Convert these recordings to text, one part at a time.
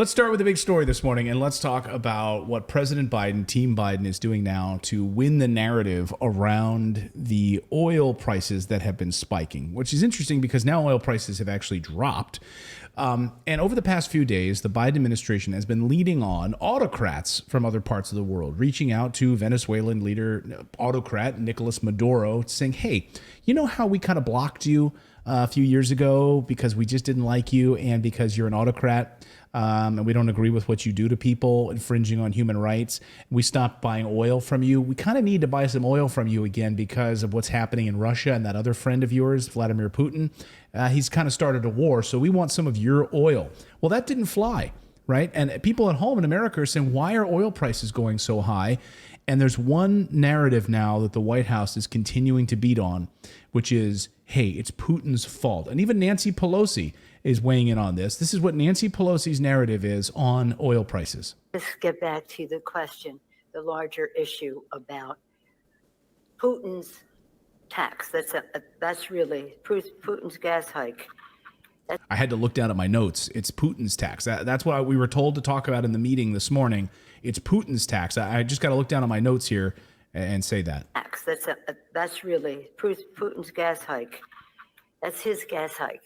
Let's start with the big story this morning, and let's talk about what President Biden, Team Biden, is doing now to win the narrative around the oil prices that have been spiking, which is interesting because now oil prices have actually dropped. And over the past few days, the Biden administration has been leading on autocrats from other parts of the world, reaching out to Venezuelan leader, autocrat Nicolas Maduro, saying, hey, you know how we kind of blocked you a few years ago because we just didn't like you and because you're an autocrat and we don't agree with what you do to people, infringing on human rights. We stopped buying oil from you. We kind of need to buy some oil from you again because of what's happening in Russia and that other friend of yours, Vladimir Putin. He's kind of started a war, so we want some of your oil. Well, that didn't fly, right? And people at home in America are saying, why are oil prices going so high? And there's one narrative now that the White House is continuing to beat on, which is, hey, it's Putin's fault. And even Nancy Pelosi is weighing in on this. This is what Nancy Pelosi's narrative is on oil prices. Let's get back to the question, the larger issue about Putin's tax. That's really Putin's gas hike. I had to look down at my notes. It's Putin's tax. That's what we were told to talk about in the meeting this morning. It's Putin's tax. I just got to look down at my notes here and say that. That's really Putin's gas hike. That's his gas hike.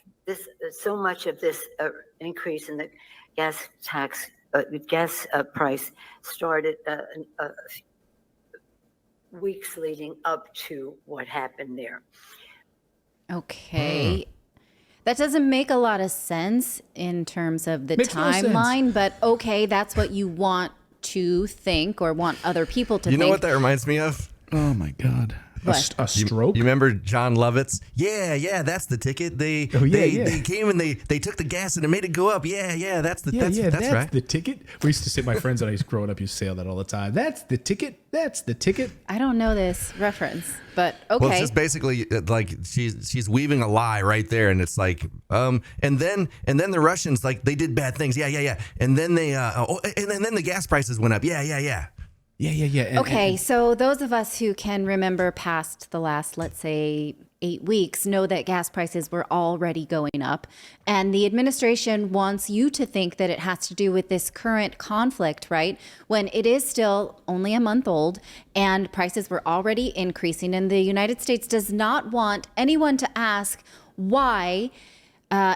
So much of this increase in the gas tax, gas price started weeks leading up to what happened there. Okay. That doesn't make a lot of sense in terms of the timeline, but okay, that's what you want to think or want other people to think. You know what that reminds me of? Oh my God. A stroke? You remember John Lovitz? Yeah, that's the ticket. They came and they took the gas and it made it go up. That's right. The ticket. We used to say, my friends that I used growing up used to say all that all the time. That's the ticket. That's the ticket. I don't know this reference, but okay. Well, it's just basically like she's weaving a lie right there, and it's like and then the Russians, like, they did bad things. Yeah. And then they and then the gas prices went up. Yeah. Yeah. Okay, so those of us who can remember past the last, let's say, 8 weeks know that gas prices were already going up. And the administration wants you to think that it has to do with this current conflict, right? When it is still only a month old and prices were already increasing. And the United States does not want anyone to ask why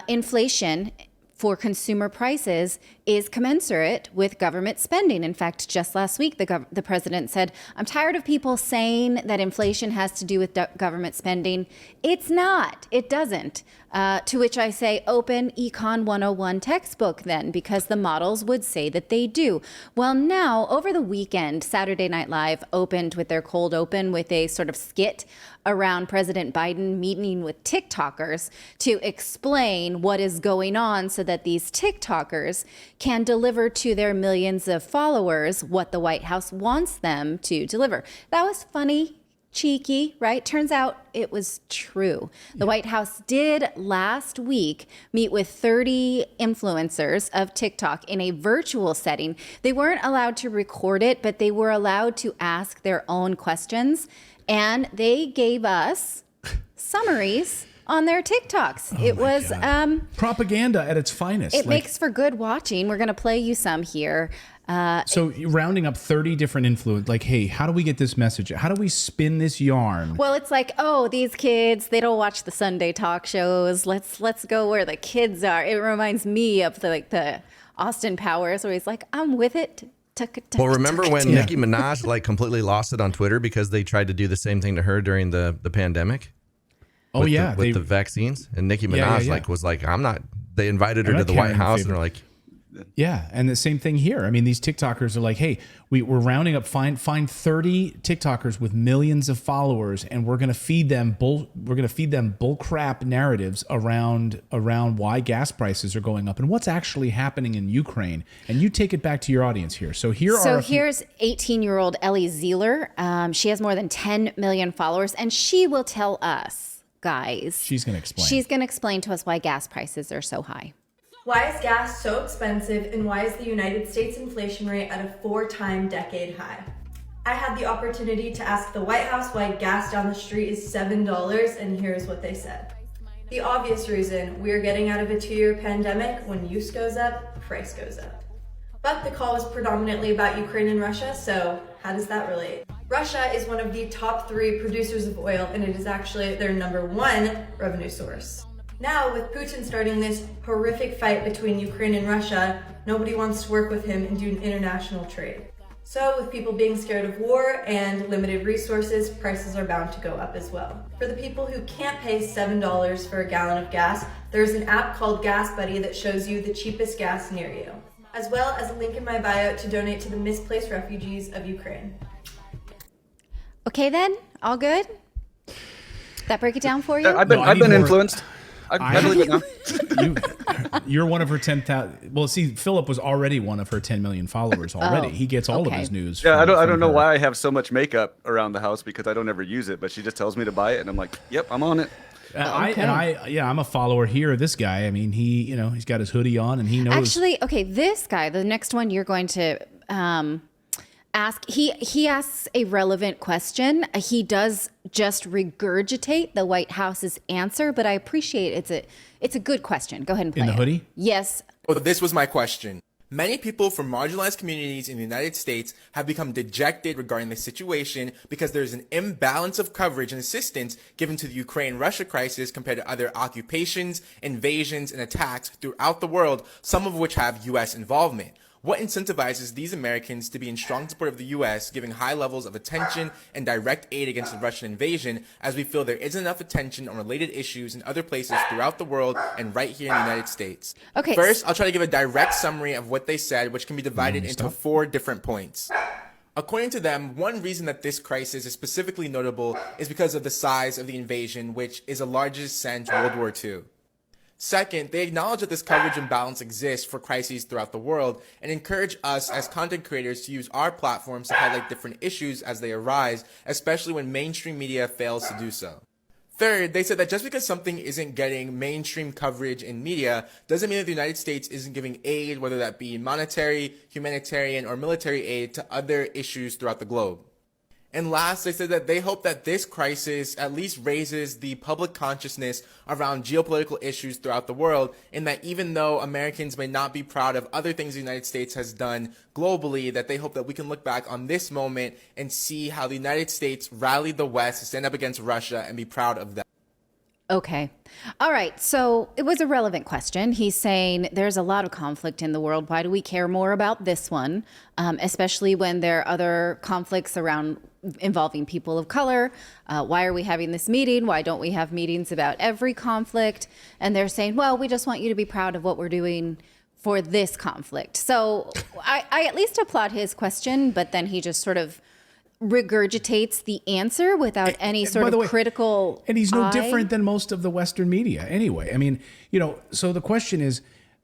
inflation for consumer prices is commensurate with government spending. In fact, just last week, the president said, I'm tired of people saying that inflation has to do with government spending. It's not. It doesn't. To which I say, open Econ 101 textbook then, because the models would say that they do. Well, now, over the weekend, Saturday Night Live opened with their cold open with a sort of skit around President Biden meeting with TikTokers to explain what is going on so that these TikTokers can deliver to their millions of followers what the White House wants them to deliver. That was funny, cheeky, right? Turns out it was true. The White House did last week meet with 30 influencers of TikTok in a virtual setting. They weren't allowed to record it, but they were allowed to ask their own questions. And they gave us summaries on their TikToks. It was propaganda at its finest. It makes for good watching. We're going to play you some here. So rounding up 30 different influencers, like, hey, how do we get this message? How do we spin this yarn? Well, it's like, oh, these kids, they don't watch the Sunday talk shows. Let's go where the kids are. It reminds me of the Austin Powers, where he's like, I'm with it. Well, remember when Nicki Minaj completely lost it on Twitter because they tried to do the same thing to her during the pandemic? Oh, yeah. With the vaccines. And Nicki Minaj was like, I'm not. They invited her to the White House and they're like. Yeah. And the same thing here. I mean, these TikTokers are like, hey, we're rounding up, find 30 TikTokers with millions of followers, and we're going to feed them bull crap narratives around why gas prices are going up and what's actually happening in Ukraine. And you take it back to your audience here. So here's 18-year-old Ellie Zeeler. She has more than 10 million followers, and she will tell us, guys. She's going to explain. She's going to explain to us why gas prices are so high. Why is gas so expensive, and why is the United States inflation rate at a 4-time decade high? I had the opportunity to ask the White House why gas down the street is $7, and here's what they said. The obvious reason: we are getting out of a 2-year pandemic. When use goes up, price goes up. But the call was predominantly about Ukraine and Russia, so how does that relate? Russia is one of the top 3 producers of oil, and it is actually their #1 revenue source. Now, with Putin starting this horrific fight between Ukraine and Russia, nobody wants to work with him and do international trade. So with people being scared of war and limited resources, prices are bound to go up as well. For the people who can't pay $7 for a gallon of gas, there's an app called Gas Buddy that shows you the cheapest gas near you, as well as a link in my bio to donate to the misplaced refugees of Ukraine. Okay then, all good? That break it down for you? I've been more. influenced. I believe it now. You're one of her 10,000. Well, see, Philip was already one of her 10 million followers already. Oh, he gets all of okay. his news. Yeah, from I don't know her. why I have so much makeup around the house because I don't ever use it, but she just tells me to buy it, and I'm like, yep, I'm on it. I'm a follower here of this guy. I mean, he's got his hoodie on and he knows. Actually, okay, this guy, the next one you're going to ask, he asks a relevant question. He does just regurgitate the White House's answer, but I appreciate it's a good question. Go ahead and play In the it. hoodie? Yes. Well, this was my question. Many people from marginalized communities in the United States have become dejected regarding the situation because there's an imbalance of coverage and assistance given to the Ukraine-Russia crisis compared to other occupations, invasions, and attacks throughout the world, some of which have U.S. involvement. What incentivizes these Americans to be in strong support of the U.S., giving high levels of attention and direct aid against the Russian invasion, as we feel there isn't enough attention on related issues in other places throughout the world and right here in the United States? Okay. First, I'll try to give a direct summary of what they said, which can be divided into 4 different points. According to them, one reason that this crisis is specifically notable is because of the size of the invasion, which is the largest since World War II. Second, they acknowledge that this coverage imbalance exists for crises throughout the world and encourage us as content creators to use our platforms to highlight different issues as they arise, especially when mainstream media fails to do so. Third, they said that just because something isn't getting mainstream coverage in media doesn't mean that the United States isn't giving aid, whether that be monetary, humanitarian, or military aid to other issues throughout the globe. And last, they said that they hope that this crisis at least raises the public consciousness around geopolitical issues throughout the world, and that even though Americans may not be proud of other things the United States has done globally, that they hope that we can look back on this moment and see how the United States rallied the West to stand up against Russia and be proud of that. Okay. All right. So it was a relevant question. He's saying there's a lot of conflict in the world. Why do we care more about this one? Especially when there are other conflicts involving people of color. Why are we having this meeting? Why don't we have meetings about every conflict? And they're saying, well, we just want you to be proud of what we're doing for this conflict. So I at least applaud his question, but then he just sort of regurgitates the answer without any sort of critical and he's no eye. different than most of the Western media anyway. I mean, so the question is,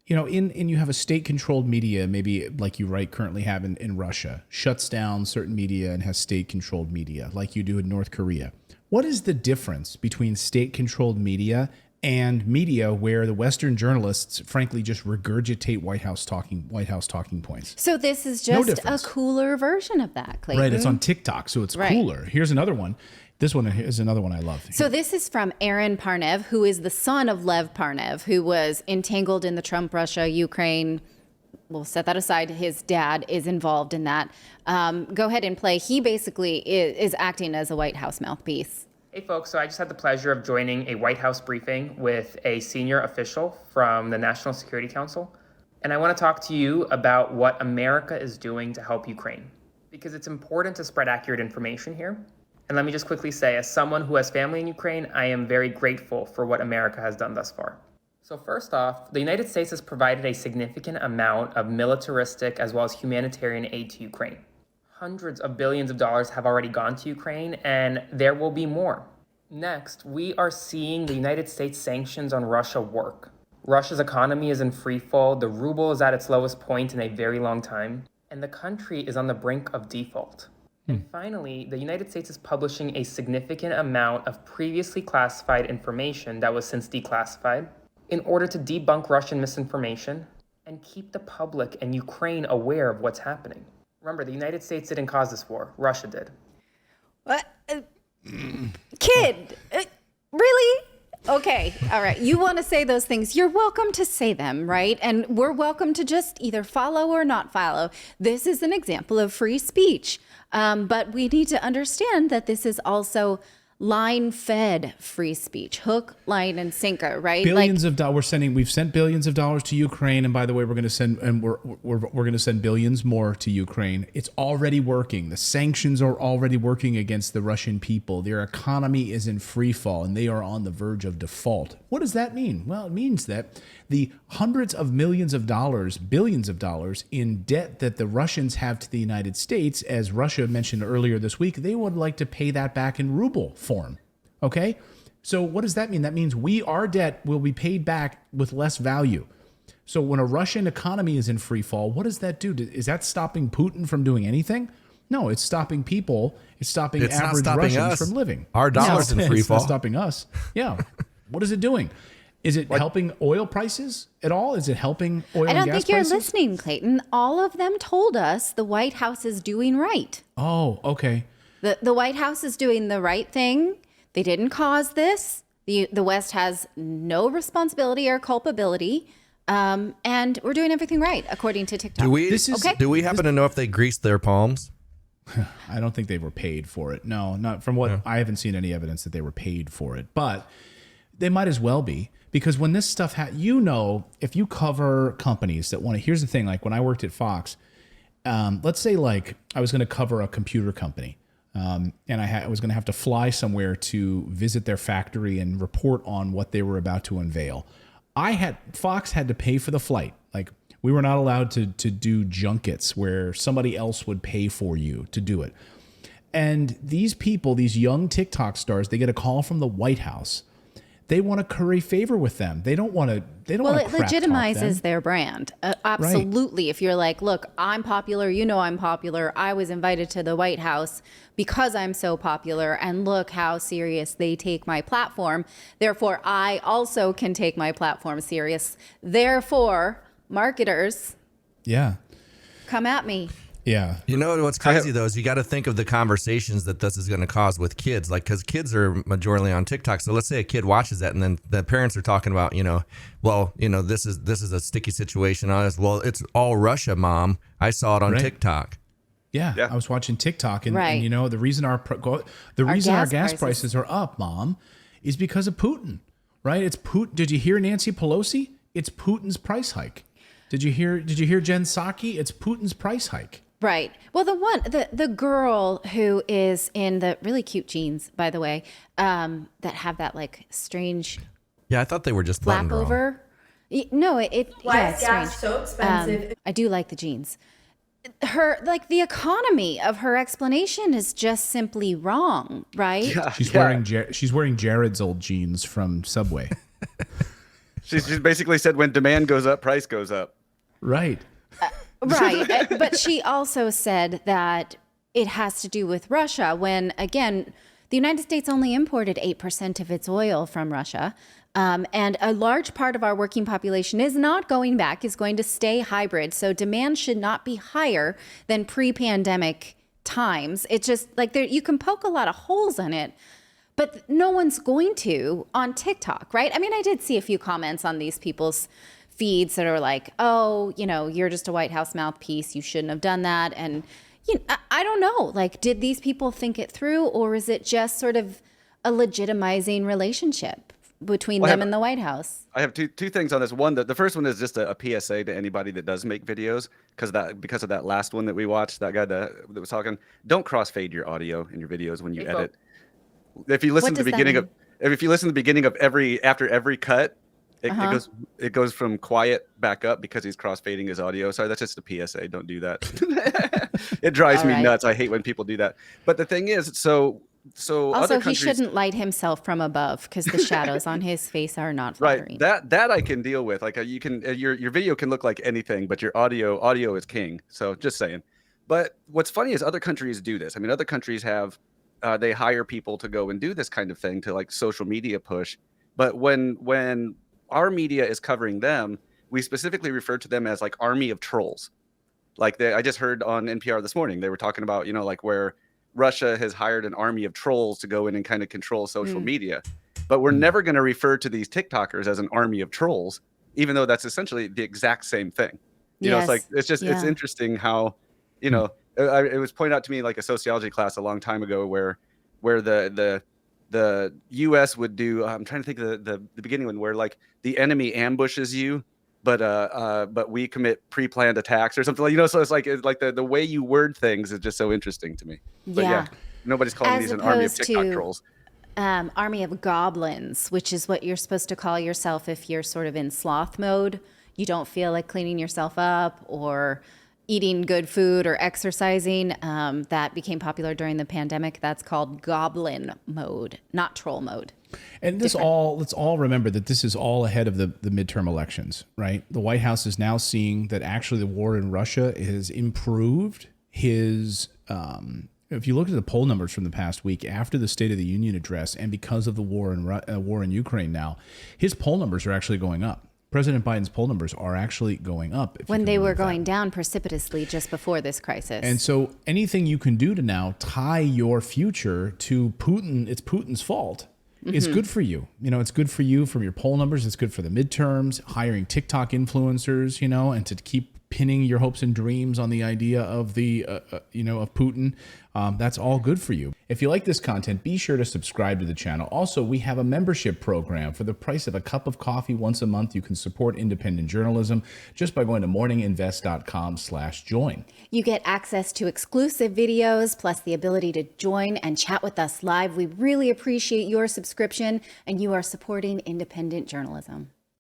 in you have a state-controlled media, maybe like you currently have in Russia, shuts down certain media and has state-controlled media like you do in North Korea. What is the difference between state-controlled media and media where the Western journalists, frankly, just regurgitate White House talking points? So this is No just a difference. cooler version of that, Clayton. Right, it's on TikTok, so it's Right. cooler. Here's another one. This one is another one I love. So this is from Aaron Parnev, who is the son of Lev Parnev, who was entangled in the Trump-Russia, Ukraine. We'll set that aside. His dad is involved in that. Go ahead and play. He basically is acting as a White House mouthpiece. Hey folks, so I just had the pleasure of joining a White House briefing with a senior official from the National Security Council. And I want to talk to you about what America is doing to help Ukraine, because it's important to spread accurate information here. And let me just quickly say, as someone who has family in Ukraine, I am very grateful for what America has done thus far. So first off, the United States has provided a significant amount of militaristic as well as humanitarian aid to Ukraine. Hundreds of billions of dollars have already gone to Ukraine, and there will be more. Next, we are seeing the United States sanctions on Russia work. Russia's economy is in free fall, the ruble is at its lowest point in a very long time, and the country is on the brink of default. And finally, the United States is publishing a significant amount of previously classified information that was since declassified in order to debunk Russian misinformation and keep the public and Ukraine aware of what's happening. Remember, the United States didn't cause this war. Russia did. What? Kid, really? Okay, all right. You want to say those things. You're welcome to say them, right? And we're welcome to just either follow or not follow. This is an example of free speech. But we need to understand that this is also line-fed free speech, hook, line, and sinker, right? Billions of dollars. We've sent billions of dollars to Ukraine, and by the way, we're going to send, and we're going to send billions more to Ukraine. It's already working. The sanctions are already working against the Russian people. Their economy is in free fall, and they are on the verge of default. What does that mean? Well, it means that the hundreds of millions of dollars, billions of dollars in debt that the Russians have to the United States, as Russia mentioned earlier this week, they would like to pay that back in ruble form. Okay? So what does that mean? That means our debt will be paid back with less value. So when a Russian economy is in free fall, what does that do? Is that stopping Putin from doing anything? No, it's stopping people. It's stopping average Russians from living. Our dollar's in free fall. It's not stopping us. Yeah. What is it doing? Is it helping oil prices at all? Is it helping oil and gas prices? I don't think you're listening, Clayton. All of them told us the White House is doing right. Oh, okay. The White House is doing the right thing. They didn't cause this. The West has no responsibility or culpability. And we're doing everything right, according to TikTok. Do we happen to know if they greased their palms? I don't think they were paid for it. No, not from what I haven't seen any evidence that they were paid for it. But they might as well be. Because when this stuff, if you cover companies that want to, here's the thing, like when I worked at Fox, let's say like I was going to cover a computer company and I was going to have to fly somewhere to visit their factory and report on what they were about to unveil. Fox had to pay for the flight. Like we were not allowed to do junkets where somebody else would pay for you to do it. And these people, these young TikTok stars, they get a call from the White House. They want to curry favor with them. They don't want to. They don't. Well, it legitimizes their brand. Absolutely. Right. If you're like, look, I'm popular. You know, I'm popular. I was invited to the White House because I'm so popular, and look how serious they take my platform. Therefore, I also can take my platform serious. Therefore, marketers, come at me. Yeah. You know what's crazy though is you got to think of the conversations that this is going to cause with kids, like because kids are majorly on TikTok. So let's say a kid watches that, and then the parents are talking about, this is a sticky situation. Well, it's all Russia, Mom. I saw it on TikTok. Yeah, I was watching TikTok, and the reason our gas prices are up, Mom, is because of Putin. Right? It's Putin. Did you hear Nancy Pelosi? It's Putin's price hike. Did you hear Jen Psaki? It's Putin's price hike. Right. Well, the girl who is in the really cute jeans, by the way, that have that like strange. Yeah, I thought they were just flap over. No, Why is gas so expensive? I do like the jeans. The economy of her explanation is just simply wrong, right? Yeah, she's wearing Jared's old jeans from Subway. She's basically said when demand goes up, price goes up. Right. Right. But she also said that it has to do with Russia when, again, the United States only imported 8% of its oil from Russia. And a large part of our working population is not going back, is going to stay hybrid. So demand should not be higher than pre-pandemic times. It's just like you can poke a lot of holes in it, but no one's going to on TikTok, right? I mean, I did see a few comments on these people's feeds that are like, oh, you're just a White House mouthpiece. You shouldn't have done that. And I don't know, like, did these people think it through, or is it just sort of a legitimizing relationship between them and the White House? I have two things on this. One, the first one is just a PSA to anybody that does make videos, because of that last one that we watched, that guy that was talking. Don't crossfade your audio in your videos when you edit. If you listen to the beginning of after every cut, it goes from quiet back up because he's crossfading his audio. Sorry, that's just a PSA. Don't do that. It drives me nuts. I hate when people do that. But the thing is, so also other countries, he shouldn't light himself from above because the shadows on his face are not flattering. Right. That I can deal with. Like you can, your video can look like anything, but your audio is king. So just saying. But what's funny is other countries do this. I mean, other countries have they hire people to go and do this kind of thing to like social media push. But when our media is covering them, we specifically refer to them as like army of trolls. Like I just heard on NPR this morning, they were talking about, like where Russia has hired an army of trolls to go in and kind of control social media. but we're never going to refer to these TikTokers as an army of trolls, even though that's essentially the exact same thing. You know, it's like, it's just, it's interesting how, you know, it was pointed out to me like a sociology class a long time ago where the US would do, I'm trying to think of the beginning one, where like the enemy ambushes you, but we commit pre-planned attacks or something like, you know, so it's like the way you word things is just so interesting to me. But yeah, nobody's calling these an army of TikTok trolls. Army of goblins, which is what you're supposed to call yourself if you're sort of in sloth mode. You don't feel like cleaning yourself up or eating good food or exercising. That became popular during the pandemic. That's called goblin mode, not troll mode. And let's all remember that this is all ahead of the midterm elections, right? The White House is now seeing that actually the war in Russia has improved his, if you look at the poll numbers from the past week after the State of the Union address, and because of the war in Ukraine now, his poll numbers are actually going up. President Biden's poll numbers are actually going up. When they were going down precipitously just before this crisis. And so anything you can do to now tie your future to Putin, it's Putin's fault. It's good for you. You know, it's good for you from your poll numbers. It's good for the midterms, hiring TikTok influencers, you know, and to keep pinning your hopes and dreams on the idea of the, of Putin. That's all good for you. If you like this content, be sure to subscribe to the channel. Also, we have a membership program. For the price of a cup of coffee once a month, you can support independent journalism just by going to morninginvest.com/join. You get access to exclusive videos, plus the ability to join and chat with us live. We really appreciate your subscription, and you are supporting independent journalism.